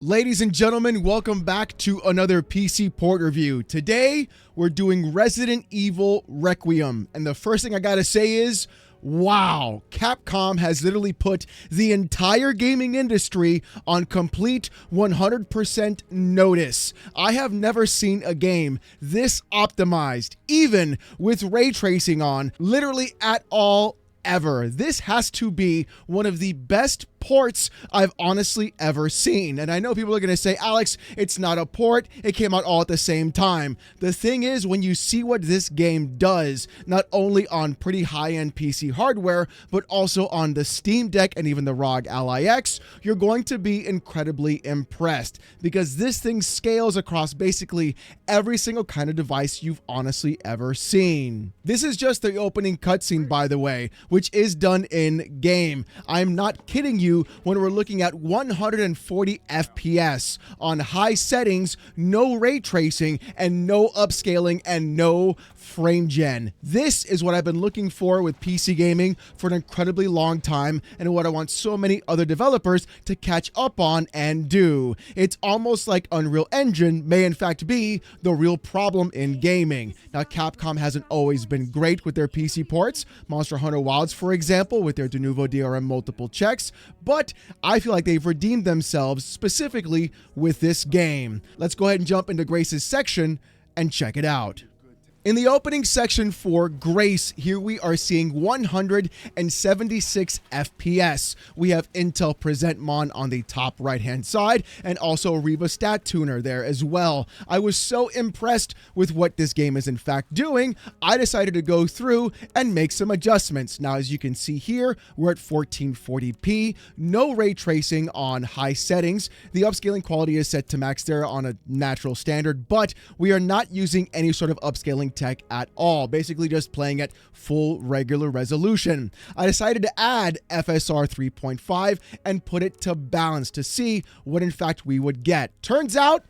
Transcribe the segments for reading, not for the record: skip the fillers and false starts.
Ladies and gentlemen, welcome back to another PC port review. Today, we're doing Resident Evil Requiem. And the first thing I gotta say is, wow, Capcom has literally put the entire gaming industry on complete 100% notice. I have never seen a game this optimized, even with ray tracing on, literally at all ever. This has to be one of the best ports I've honestly ever seen. And I know people are going to say, Alex, it's not a port. It came out all at the same time. The thing is, when you see what this game does, not only on pretty high-end PC hardware, but also on the Steam Deck and even the ROG Ally X, you're going to be incredibly impressed because this thing scales across basically every single kind of device you've honestly ever seen. This is just the opening cutscene, by the way, which is done in game. I'm not kidding you when we're looking at 140 FPS on high settings, no ray tracing, and no upscaling, and no frame gen. This is what I've been looking for with PC gaming for an incredibly long time, and what I want so many other developers to catch up on and do. It's almost like Unreal Engine may in fact be the real problem in gaming. Now, Capcom hasn't always been great with their PC ports. Monster Hunter Wilds, for example, with their Denuvo DRM multiple checks, but I feel like they've redeemed themselves specifically with this game. Let's go ahead and jump into Grace's section and check it out. In the opening section for Grace, here we are seeing 176 FPS. We have Intel PresentMon on the top right-hand side and also Riva Stat Tuner there as well. I was so impressed with what this game is in fact doing, I decided to go through and make some adjustments. Now, as you can see here, we're at 1440p, no ray tracing on high settings. The upscaling quality is set to max there on a natural standard, but we are not using any sort of upscaling tech at all, basically just playing at full regular resolution. I decided to add FSR 3.5 and put it to balance to see what in fact we would get. Turns out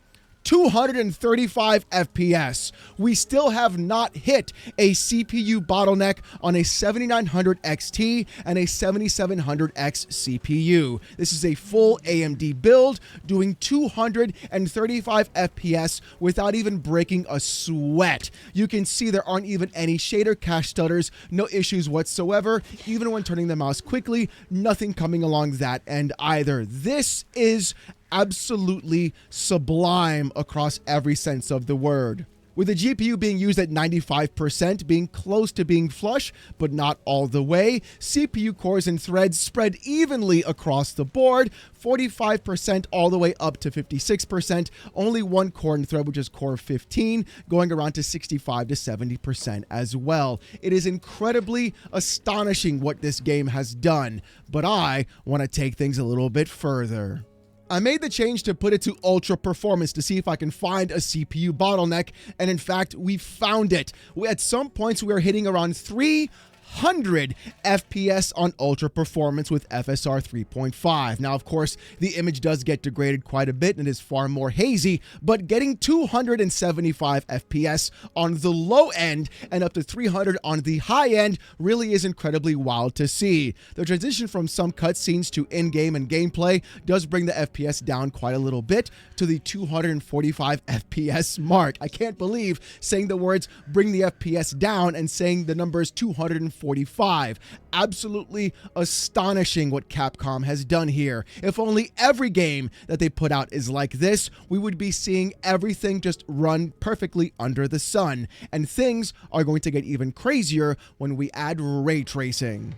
235 FPS. We still have not hit a CPU bottleneck on a 7900 XT and a 7700X CPU. This is a full AMD build doing 235 FPS without even breaking a sweat. You can see there aren't even any shader cache stutters, no issues whatsoever. Even when turning the mouse quickly, nothing coming along that end either. This is absolutely sublime across every sense of the word. With the GPU being used at 95%, being close to being flush, but not all the way, CPU cores and threads spread evenly across the board, 45% all the way up to 56%, only one core and thread, which is core 15, going around to 65 to 70% as well. It is incredibly astonishing what this game has done, but I want to take things a little bit further. I made the change to put it to ultra performance to see if I can find a CPU bottleneck, and in fact, we found it. At some points, we were hitting around 300 FPS on ultra performance with FSR 3.5. Now, of course, the image does get degraded quite a bit and is far more hazy, but getting 275 FPS on the low end and up to 300 on the high end really is incredibly wild to see. The transition from some cutscenes to in-game and gameplay does bring the FPS down quite a little bit to the 245 FPS mark. I can't believe saying the words bring the FPS down and saying the number is 245. Absolutely astonishing what Capcom has done here. If only every game that they put out is like this, we would be seeing everything just run perfectly under the sun. And things are going to get even crazier when we add ray tracing.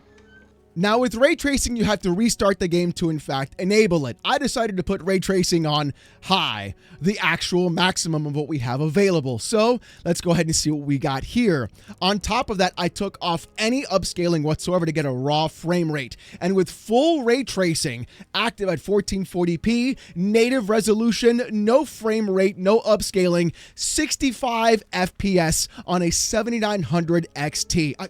Now, with ray tracing, you have to restart the game to, in fact, enable it. I decided to put ray tracing on high, the actual maximum of what we have available. So let's go ahead and see what we got here. On top of that, I took off any upscaling whatsoever to get a raw frame rate. And with full ray tracing, active at 1440p, native resolution, no frame rate, no upscaling, 65 FPS on a 7900 XT.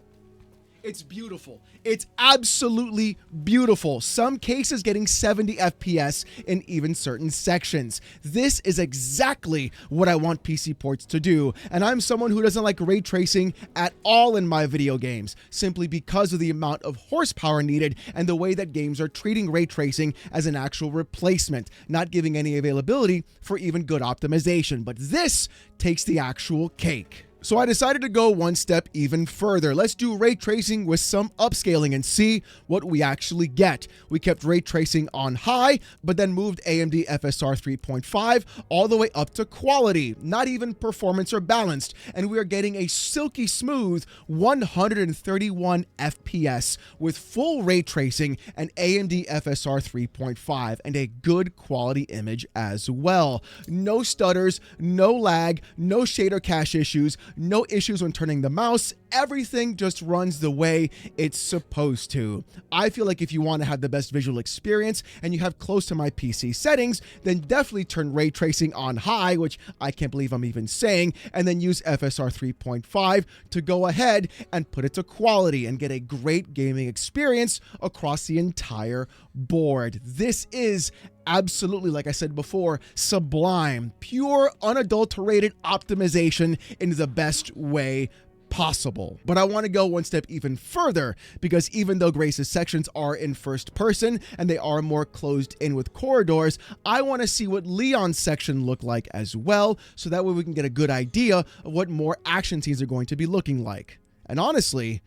It's beautiful. It's absolutely beautiful. Some cases getting 70 FPS in even certain sections. This is exactly what I want PC ports to do. And I'm someone who doesn't like ray tracing at all in my video games, simply because of the amount of horsepower needed and the way that games are treating ray tracing as an actual replacement, not giving any availability for even good optimization. But this takes the actual cake. So I decided to go one step even further. Let's do ray tracing with some upscaling and see what we actually get. We kept ray tracing on high, but then moved AMD FSR 3.5 all the way up to quality, not even performance or balanced. And we are getting a silky smooth 131 FPS with full ray tracing and AMD FSR 3.5 and a good quality image as well. No stutters, no lag, no shader cache issues, no issues when turning the mouse. Everything just runs the way it's supposed to. I feel like if you want to have the best visual experience and you have close to my PC settings, then definitely turn ray tracing on high, which I can't believe I'm even saying, and then use FSR 3.5 to go ahead and put it to quality and get a great gaming experience across the entire board. This is absolutely, like I said before, sublime, pure, unadulterated optimization in the best way possible. But I want to go one step even further, because even though Grace's sections are in first person and they are more closed in with corridors, I want to see what Leon's section look like as well, so that way we can get a good idea of what more action scenes are going to be looking like. And honestly,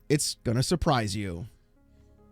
it's gonna surprise you.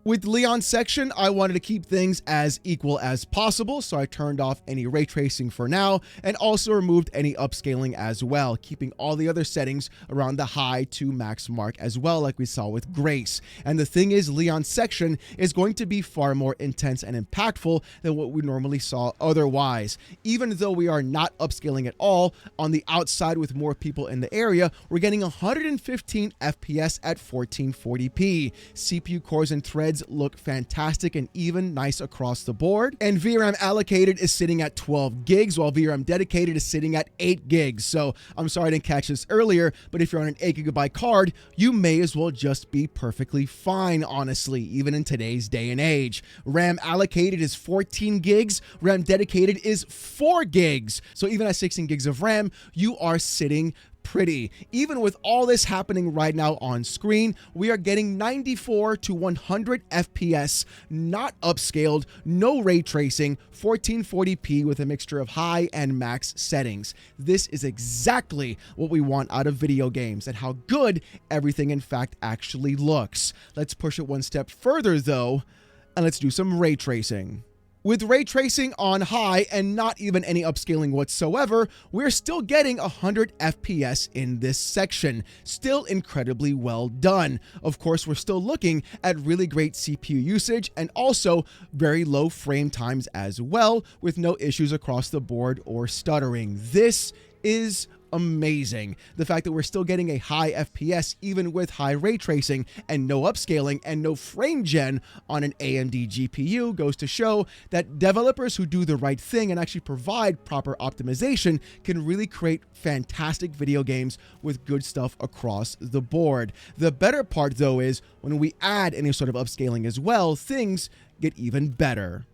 With Leon's section, I wanted to keep things as equal as possible, so I turned off any ray tracing for now and also removed any upscaling as well, keeping all the other settings around the high to max mark as well, like we saw with Grace. And the thing is, Leon's section is going to be far more intense and impactful than what we normally saw otherwise. Even though we are not upscaling at all, on the outside with more people in the area, we're getting 115 FPS at 1440p. CPU cores and threads look fantastic and even nice across the board. And VRAM allocated is sitting at 12 gigs, while VRAM dedicated is sitting at 8 gigs. So I'm sorry I didn't catch this earlier, but if you're on an 8 gigabyte card, you may as well just be perfectly fine, honestly, even in today's day and age. RAM allocated is 14 gigs, RAM dedicated is 4 gigs. So even at 16 gigs of RAM, you are sitting pretty. Even with all this happening right now on screen, we are getting 94 to 100 FPS, not upscaled, no ray tracing, 1440p with a mixture of high and max settings. This is exactly what we want out of video games and how good everything in fact actually looks. Let's push it one step further though, and let's do some ray tracing. With ray tracing on high and not even any upscaling whatsoever, we're still getting 100 FPS in this section. Still incredibly well done. Of course, we're still looking at really great CPU usage and also very low frame times as well, with no issues across the board or stuttering. This is amazing. The fact that we're still getting a high FPS even with high ray tracing and no upscaling and no frame gen on an AMD GPU goes to show that developers who do the right thing and actually provide proper optimization can really create fantastic video games with good stuff across the board. The better part though is when we add any sort of upscaling as well, things get even better.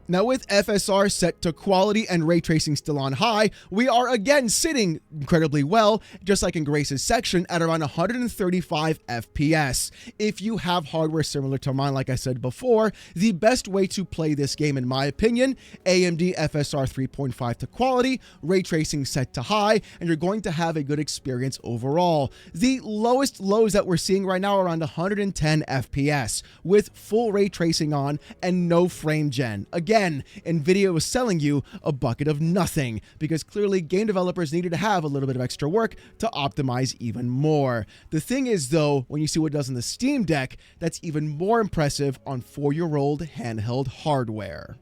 Now with FSR set to quality and ray tracing still on high, we are again sitting incredibly well, just like in Grace's section, at around 135 FPS. If you have hardware similar to mine, like I said before, the best way to play this game, in my opinion, AMD FSR 3.5 to quality, ray tracing set to high, and you're going to have a good experience overall. The lowest lows that we're seeing right now are around 110 FPS, with full ray tracing on and no frame gen. Again, NVIDIA was selling you a bucket of nothing because clearly game developers needed to have a little bit of extra work to optimize even more. The thing is though, when you see what it does in the Steam Deck, that's even more impressive on 4-year-old handheld hardware.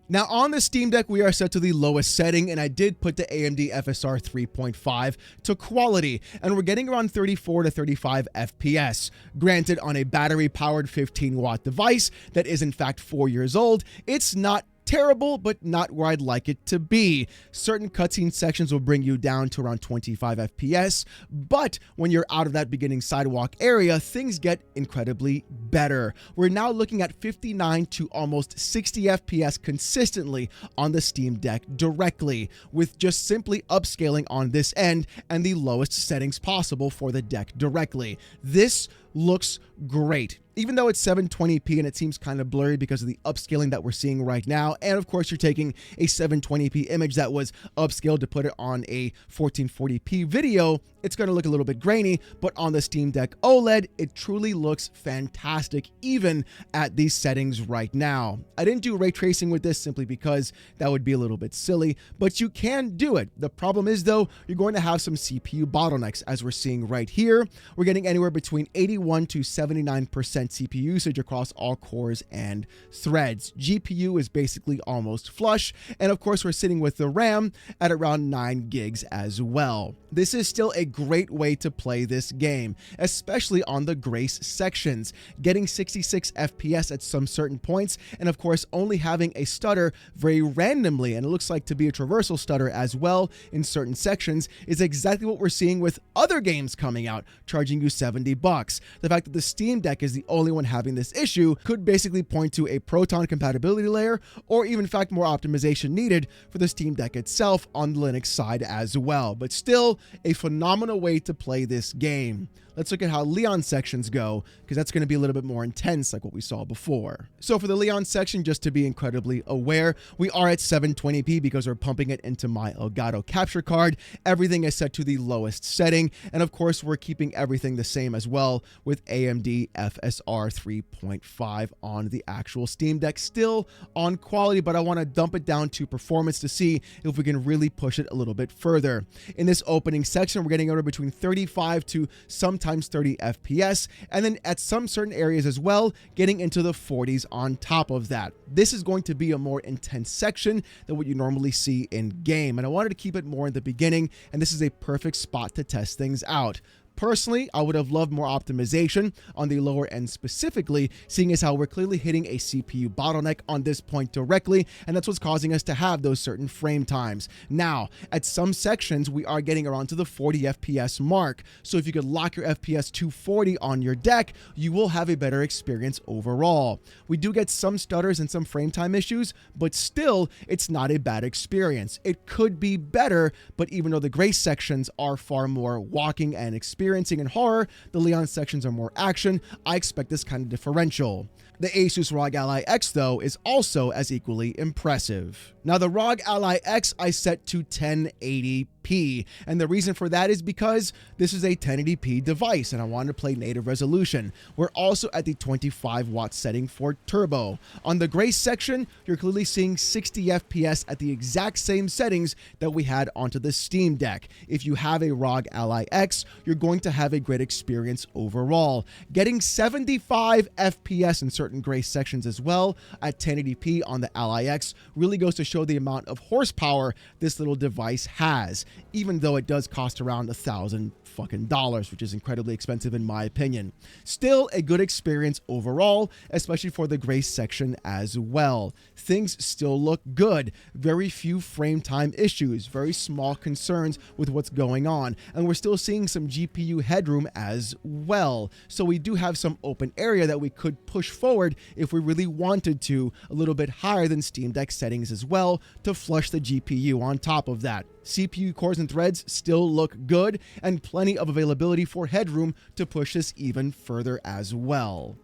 Now on the Steam Deck, we are set to the lowest setting, and I did put the AMD FSR 3.5 to quality, and we're getting around 34 to 35 FPS. Granted, on a battery-powered 15-watt device that is in fact 4 years old, it's not terrible, but not where I'd like it to be. Certain cutscene sections will bring you down to around 25 FPS, but when you're out of that beginning sidewalk area, things get incredibly better. We're now looking at 59 to almost 60 FPS consistently on the Steam Deck directly, with just simply upscaling on this end and the lowest settings possible for the deck directly. This looks great. Even though it's 720p and it seems kind of blurry because of the upscaling that we're seeing right now, and of course you're taking a 720p image that was upscaled to put it on a 1440p video, it's going to look a little bit grainy, but on the Steam Deck OLED, it truly looks fantastic even at these settings right now. I didn't do ray tracing with this simply because that would be a little bit silly, but you can do it. The problem is though, you're going to have some CPU bottlenecks as we're seeing right here. We're getting anywhere between 81 to 79% CPU usage across all cores and threads. GPU is basically almost flush, and of course we're sitting with the RAM at around 9 gigs as well. This is still a great way to play this game, especially on the Grace sections. Getting 66 FPS at some certain points, and of course only having a stutter very randomly, and it looks like to be a traversal stutter as well in certain sections, is exactly what we're seeing with other games coming out, charging you $70. The fact that the Steam Deck is the only one having this issue could basically point to a Proton compatibility layer, or even in fact more optimization needed for the Steam Deck itself on the Linux side as well. But still, a phenomenal way to play this game. Let's look at how Leon sections go, because that's going to be a little bit more intense like what we saw before. So for the Leon section, just to be incredibly aware, we are at 720p because we're pumping it into my Elgato capture card. Everything is set to the lowest setting, and of course we're keeping everything the same as well with AMD FSR 3.5 on the actual Steam Deck, still on quality, but I want to dump it down to performance to see if we can really push it a little bit further. In this opening section, we're getting over between 35 to sometimes 30 FPS, and then at some certain areas as well, getting into the 40s on top of that. This is going to be a more intense section than what you normally see in game, and I wanted to keep it more in the beginning, and this is a perfect spot to test things out. Personally, I would have loved more optimization on the lower end specifically, seeing as how we're clearly hitting a CPU bottleneck on this point directly, and that's what's causing us to have those certain frame times. Now, at some sections, we are getting around to the 40 FPS mark, so if you could lock your FPS to 40 on your deck, you will have a better experience overall. We do get some stutters and some frame time issues, but still, it's not a bad experience. It could be better, but even though the Grace sections are far more walking and experiencing in horror, the Leon sections are more action, I expect this kind of differential. The Asus ROG Ally X, though, is also as equally impressive. Now, the ROG Ally X I set to 1080p, and the reason for that is because this is a 1080p device, and I wanted to play native resolution. We're also at the 25 watt setting for turbo. On the Grace section, you're clearly seeing 60 FPS at the exact same settings that we had onto the Steam Deck. If you have a ROG Ally X, you're going to have a great experience overall. Getting 75 FPS in certain Grace sections as well at 1080p on the Ally X really goes to show the amount of horsepower this little device has, even though it does cost around $1,000, which is incredibly expensive in my opinion. Still a good experience overall, especially for the Grace section as well. Things still look good. Very few frame time issues, very small concerns with what's going on, and we're still seeing some GPU headroom as well. So we do have some open area that we could push forward if we really wanted to, a little bit higher than Steam Deck settings as well, to flush the GPU on top of that. CPU cores and threads still look good, and plenty of availability for headroom to push this even further as well.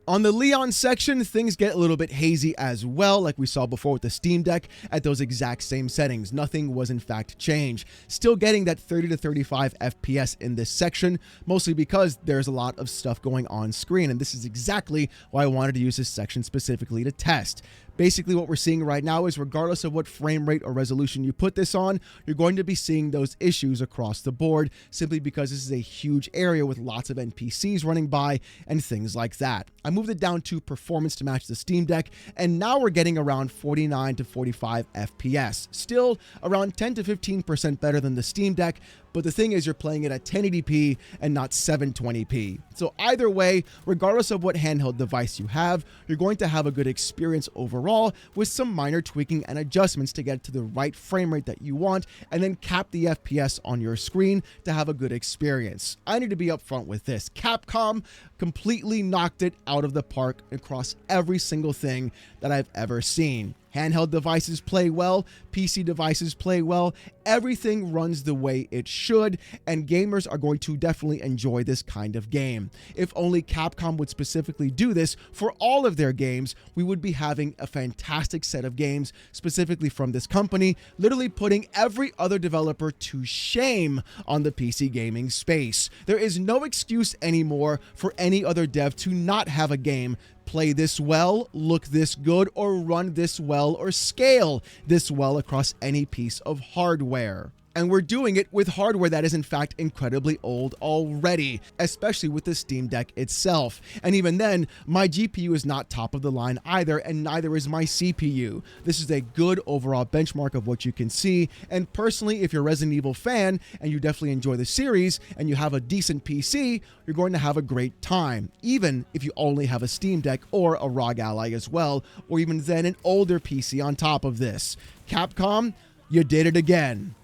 On the Leon section, things get a little bit hazy as well, like we saw before with the Steam Deck at those exact same settings. Nothing was in fact changed. Still getting that 30 to 35 FPS in this section, mostly because there's a lot of stuff going on screen, and this is exactly why I wanted to use this section specifically to test. Basically, what we're seeing right now is regardless of what frame rate or resolution you put this on, you're going to be seeing those issues across the board simply because this is a huge area with lots of NPCs running by and things like that. I moved it down to performance to match the Steam Deck, and now we're getting around 49 to 45 FPS. Still around 10 to 15% better than the Steam Deck, But the thing is, you're playing it at 1080p and not 720p. So either way, regardless of what handheld device you have, you're going to have a good experience overall with some minor tweaking and adjustments to get to the right frame rate that you want and then cap the FPS on your screen to have a good experience. I need to be upfront with this. Capcom completely knocked it out of the park across every single thing that I've ever seen. Handheld devices play well, PC devices play well, everything runs the way it should, and gamers are going to definitely enjoy this kind of game. If only Capcom would specifically do this for all of their games, we would be having a fantastic set of games specifically from this company, literally putting every other developer to shame on the PC gaming space. There is no excuse anymore for any other dev to not have a game play this well, look this good, or run this well, or scale this well across any piece of hardware. And we're doing it with hardware that is in fact incredibly old already, especially with the Steam Deck itself. And even then, my GPU is not top of the line either, and neither is my CPU. This is a good overall benchmark of what you can see. And personally, if you're a Resident Evil fan and you definitely enjoy the series and you have a decent PC, you're going to have a great time, even if you only have a Steam Deck or a ROG Ally as well, or even then an older PC on top of this. Capcom, you did it again.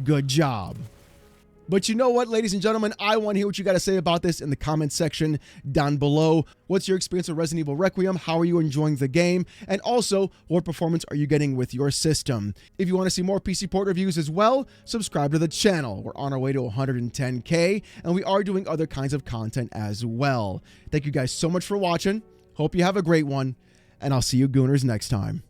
Good job. But you know what, ladies and gentlemen, I want to hear what you got to say about this in the comment section down below. What's your experience with Resident Evil Requiem? How are you enjoying the game? And also, what performance are you getting with your system? If you want to see more PC port reviews as well, subscribe to the channel. We're on our way to 110K, and we are doing other kinds of content as well. Thank you guys so much for watching. Hope you have a great one, and I'll see you gooners next time.